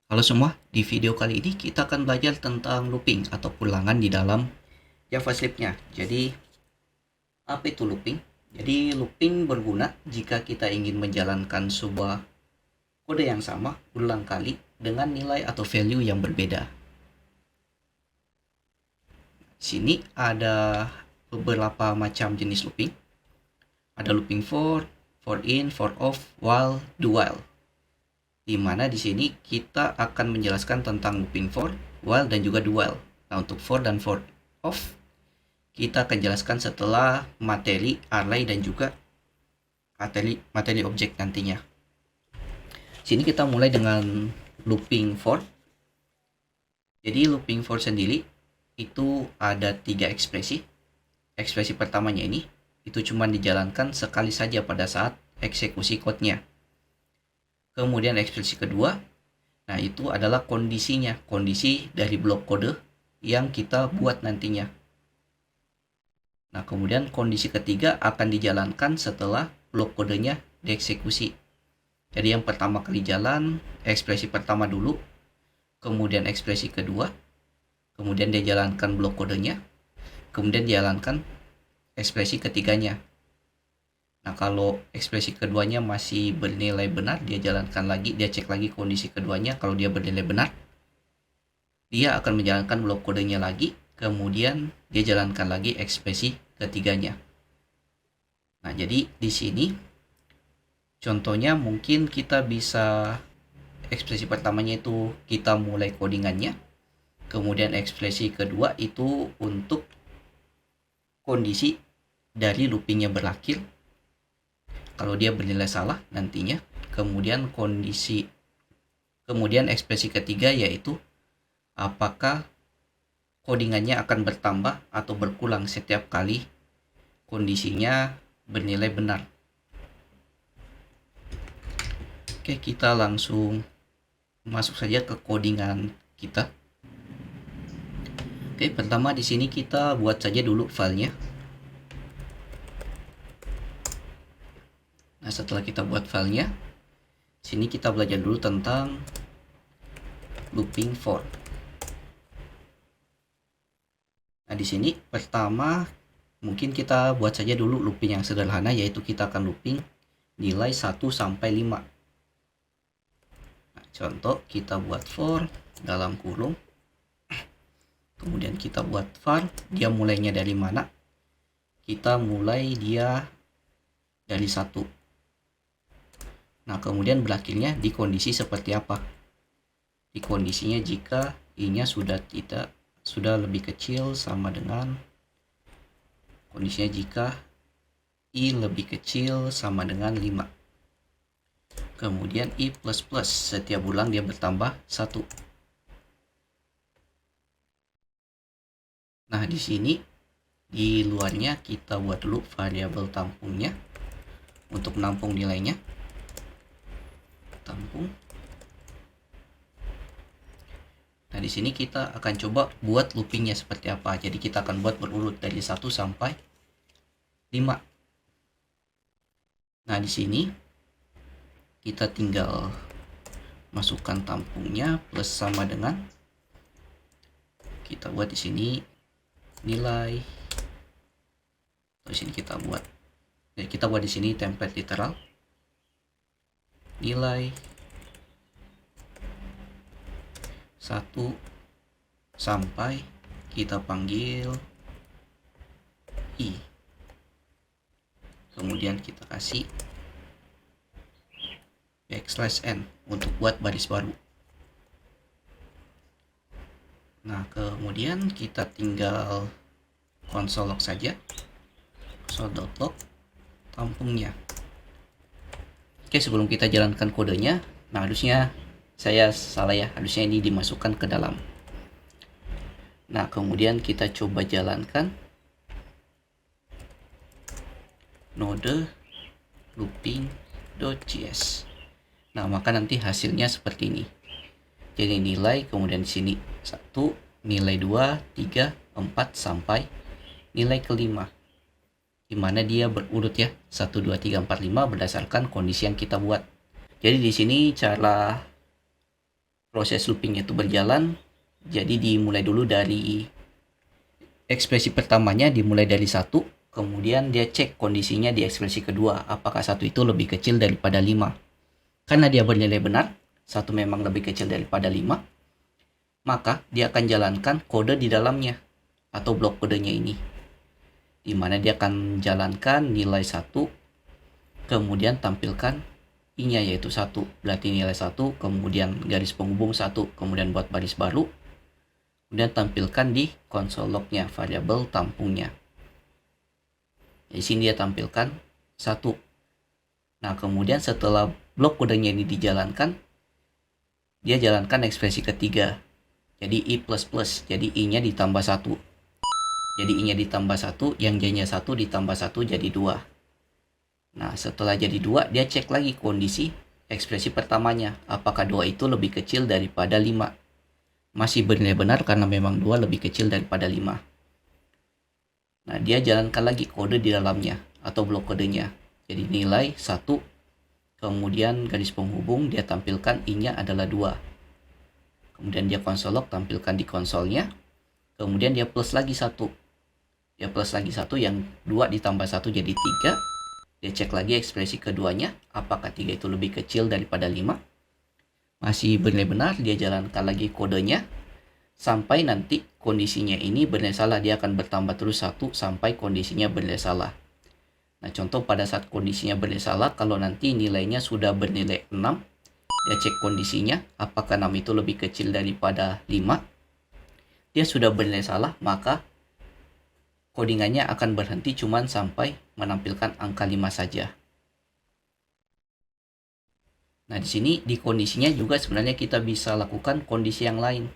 Halo semua, di video kali ini kita akan belajar tentang looping atau ulangan di dalam JavaScript-nya. Jadi, apa itu looping? Jadi, looping berguna jika kita ingin menjalankan sebuah kode yang sama berulang kali dengan nilai atau value yang berbeda. Sini ada beberapa macam jenis looping. Ada looping for in, for off, while, do while. Di mana di sini kita akan menjelaskan tentang looping for, while, dan juga do while. Nah, untuk for dan for off kita akan jelaskan setelah materi array dan juga materi objek nantinya. Sini kita mulai dengan looping for. Jadi looping for sendiri itu ada 3 ekspresi. Ekspresi pertamanya ini itu cuma dijalankan sekali saja pada saat eksekusi code-nya. Kemudian ekspresi kedua, nah itu adalah kondisinya, kondisi dari blok kode yang kita buat nantinya. Nah, kemudian kondisi ketiga akan dijalankan setelah blok kodenya dieksekusi. Jadi yang pertama kali jalan, ekspresi pertama dulu, kemudian ekspresi kedua, kemudian dia jalankan blok kodenya, kemudian dijalankan ekspresi ketiganya. Nah, kalau ekspresi keduanya masih bernilai benar, dia jalankan lagi, dia cek lagi kondisi keduanya. Kalau dia bernilai benar, dia akan menjalankan blok kodenya lagi, kemudian dia jalankan lagi ekspresi ketiganya. Nah, jadi di sini contohnya mungkin kita bisa ekspresi pertamanya itu kita mulai codingannya. Kemudian ekspresi kedua itu untuk kondisi dari loopingnya berakhir. Kalau dia bernilai salah nantinya. Kemudian ekspresi ketiga yaitu apakah codingannya akan bertambah atau berkurang setiap kali kondisinya bernilai benar. Oke, kita langsung masuk saja ke codingan kita. Oke, pertama di sini kita buat saja dulu filenya. Nah, setelah kita buat filenya, sini kita belajar dulu tentang looping for. Nah, di sini pertama mungkin kita buat saja dulu looping yang sederhana, yaitu kita akan looping nilai 1 sampai 5. Nah, contoh kita buat for dalam kurung. Kemudian kita buat var, dia mulainya dari mana? Kita mulai dia dari 1. Nah, kemudian berakhirnya di kondisi seperti apa? Di kondisinya jika i-nya sudah lebih kecil sama dengan, kondisinya jika i lebih kecil sama dengan 5. Kemudian i plus plus, setiap ulang dia bertambah 1. Nah, di sini di luarnya kita buat dulu variabel tampungnya untuk menampung nilainya. Tampung. Nah, di sini kita akan coba buat loopingnya seperti apa. Jadi kita akan buat berurut dari 1 sampai 5. Nah, di sini kita tinggal masukkan tampungnya plus sama dengan, kita buat di sini nilai. Di sini kita buat di sini template literal nilai 1 sampai kita panggil i. Kemudian kita kasih \n untuk buat baris baru. Nah, kemudian kita tinggal console log saja, console.log tampungnya. Oke, sebelum kita jalankan kodenya, nah harusnya saya salah ya, harusnya ini dimasukkan ke dalam. Nah, kemudian kita coba jalankan node looping.js. Nah, maka nanti hasilnya seperti ini. Jadi nilai, kemudian di sini 1, nilai 2, 3, 4 sampai nilai kelima. Di mana dia berurut ya, 1 2 3 4 5 berdasarkan kondisi yang kita buat. Jadi di sini cara proses loopingnya itu berjalan. Jadi dimulai dulu dari ekspresi pertamanya, dimulai dari 1, kemudian dia cek kondisinya di ekspresi kedua, apakah 1 itu lebih kecil daripada 5. Karena dia bernilai benar, 1 memang lebih kecil daripada 5, maka dia akan jalankan kode di dalamnya atau blok kodenya ini, di mana dia akan jalankan nilai 1, kemudian tampilkan i-nya yaitu 1, berarti nilai 1, kemudian garis penghubung 1, kemudian buat baris baru, kemudian tampilkan di konsol lognya variabel tampungnya. Di sini dia tampilkan 1. Nah, kemudian setelah blok kodenya ini dijalankan, dia jalankan ekspresi ketiga. Jadi i++, jadi i-nya ditambah 1. Jadi i-nya ditambah 1, yang j-nya 1 ditambah 1 jadi 2. Nah, setelah jadi 2, dia cek lagi kondisi ekspresi pertamanya, apakah 2 itu lebih kecil daripada 5. Masih bernilai benar karena memang 2 lebih kecil daripada 5. Nah, dia jalankan lagi kode di dalamnya atau blok kodenya. Jadi nilai 1, kemudian garis penghubung dia tampilkan i-nya adalah 2. Kemudian dia konsol log tampilkan di konsolnya. Kemudian dia plus lagi 1. Dia plus lagi 1, yang 2 ditambah 1 jadi 3. Dia cek lagi ekspresi keduanya, apakah 3 itu lebih kecil daripada 5. Masih bernilai benar, dia jalankan lagi kodenya. Sampai nanti kondisinya ini bernilai salah, dia akan bertambah terus 1 sampai kondisinya bernilai salah. Nah, contoh pada saat kondisinya bernilai salah, kalau nanti nilainya sudah bernilai 6, dia cek kondisinya, apakah 6 itu lebih kecil daripada 5. Dia sudah bernilai salah, maka codingannya akan berhenti cuman sampai menampilkan angka 5 saja. Nah, di sini di kondisinya juga sebenarnya kita bisa lakukan kondisi yang lain.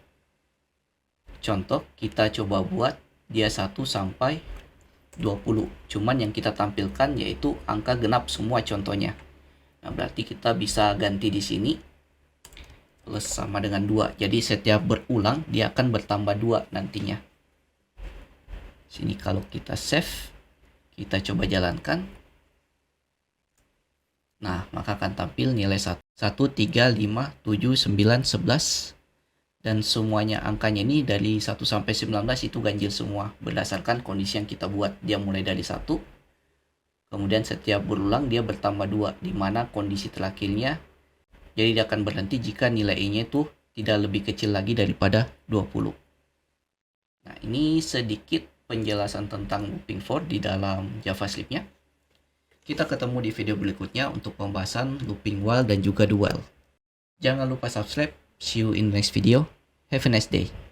Contoh, kita coba buat dia 1 sampai 20. Cuman yang kita tampilkan yaitu angka genap semua contohnya. Nah, berarti kita bisa ganti di sini plus sama dengan 2. Jadi setiap berulang dia akan bertambah 2 nantinya. Sini kalau kita save, kita coba jalankan. Nah, maka akan tampil nilai 1, 3, 5, 7, 9, 11. Dan semuanya angkanya ini dari 1 sampai 19 itu ganjil semua berdasarkan kondisi yang kita buat. Dia mulai dari 1, kemudian setiap berulang dia bertambah 2, di mana kondisi terakhirnya jadi dia akan berhenti jika nilai i-nya itu tidak lebih kecil lagi daripada 20. Nah, ini sedikit penjelasan tentang looping for di dalam JavaScript-nya. Kita ketemu di video berikutnya untuk pembahasan looping while dan juga do while. Jangan lupa subscribe. See you in the next video. Have a nice day.